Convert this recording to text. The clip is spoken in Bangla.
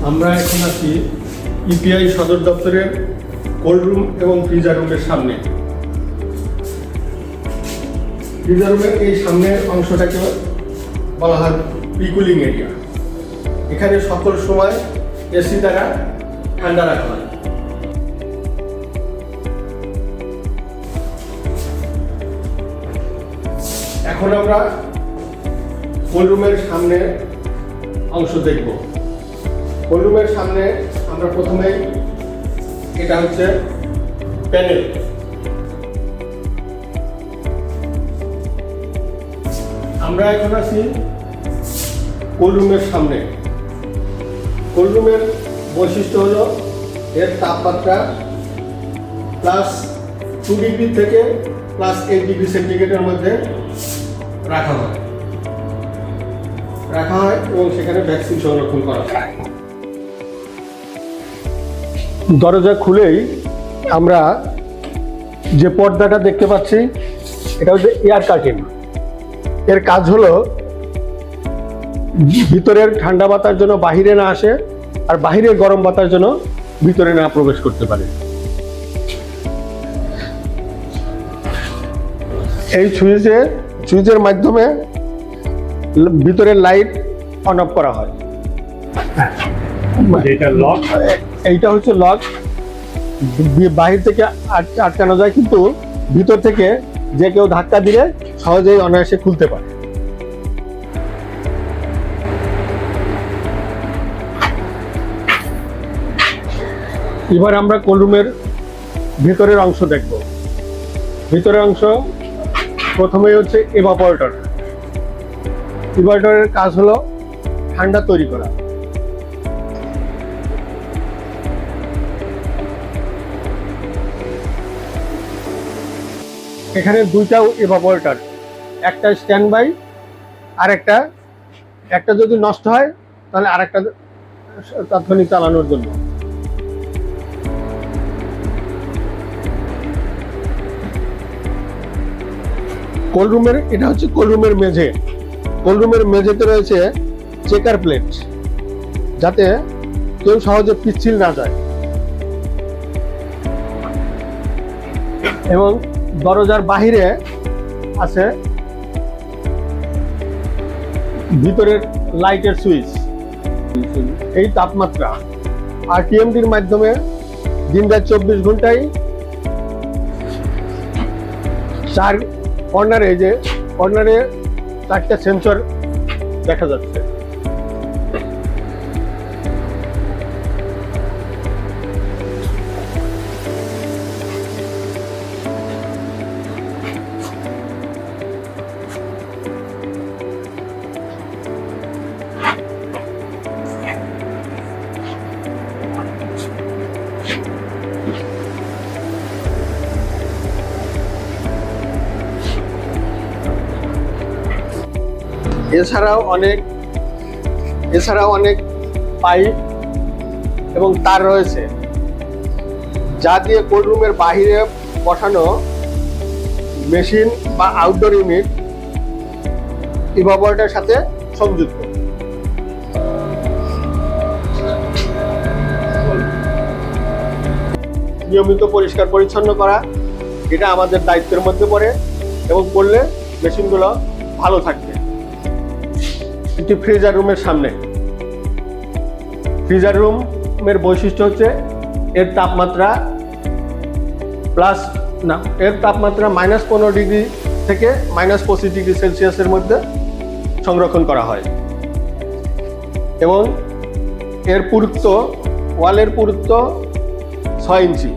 আমরা এখন আছি ইপিআই সদর দপ্তরের কোল্ড রুম এবং ফ্রিজার রুমের সামনে। ফ্রিজার রুমের এই সামনের অংশটাকে বলা হয় প্রিকুলিং এরিয়া। এখানে সকল সময় এসি দ্বারা ঠান্ডা রাখা হয়। এখন আমরা কোল্ড রুমের সামনে অংশ দেখব। কোল্ড রুমের সামনে আমরা প্রথমেই এটা হচ্ছে প্যানেল। আমরা এখন আছি কোল্ড রুমের সামনে। কোল্ড রুমের বৈশিষ্ট্য হলো এর তাপমাত্রা +2 ডিগ্রি থেকে +8 ডিগ্রি সেন্টিগ্রেডের মধ্যে রাখা হয় এবং সেখানে ভ্যাকসিন সংরক্ষণ করা হয়। দরজা খুলেই আমরা যে পর্দাটা দেখতে পাচ্ছি এটা হচ্ছে এয়ার কার্টেন। এর কাজ হলো ভিতরের ঠান্ডা বাতাস যেন বাহিরে না আসে আর বাহিরের গরম বাতাস যেন ভিতরে না প্রবেশ করতে পারে। এই সুইচের মাধ্যমে ভিতরের লাইট অন অফ করা হয়। এইটা হচ্ছে লক। বাহির থেকে আটকানো যায়, কিন্তু ভিতর থেকে যে কেউ ধাক্কা দিলে সহজেই অনায়াসে খুলতে পারে। এবার আমরা কোল্ড রুমের ভিতরের অংশ দেখব। ভিতরের অংশ প্রথমেই হচ্ছে ইভাপোরেটর। ইভাপোরেটরের কাজ হলো ঠান্ডা তৈরি করা। এখানে দুইটা ইভাপোরেটর, একটা স্ট্যান্ড বাই আর একটা যদি নষ্ট হয় তাহলে আরেকটা তাৎক্ষণিক চালানোর জন্য। কোল্ড রুমের এটা হচ্ছে কোল্ড রুমের মেঝে। কোল্ড রুমের মেঝেতে রয়েছে চেকার প্লেট, যাতে কেউ সহজে পিচ্ছিল না যায়। এবং দরজার বাহিরে আছে ভিতরের লাইটের সুইচ। এই তাপমাত্রা আর টিএমডির মাধ্যমে দিন-রাত 24 ঘন্টায় কর্নারে 4টা সেন্সর দেখা যাচ্ছে। এছাড়াও অনেক পাইপ এবং তার রয়েছে, যা দিয়ে কোল্ড রুমের বাহিরে বসানো মেশিন বা আউটডোর ইউনিট ইভাপোরেটরের সাথে সংযুক্ত। নিয়মিত পরিষ্কার পরিচ্ছন্ন করা এটা আমাদের দায়িত্বের মধ্যে পড়ে, এবং করলে মেশিনগুলো ভালো থাকবে। এটি ফ্রিজার রুমের সামনে। ফ্রিজার রুমের বৈশিষ্ট্য হচ্ছে এর তাপমাত্রা -15 ডিগ্রি থেকে -25 ডিগ্রি সেলসিয়াসের মধ্যে সংরক্ষণ করা হয়, এবং এর পুরুত্ব, ওয়ালের পুরুত্ব 6 ইঞ্চি।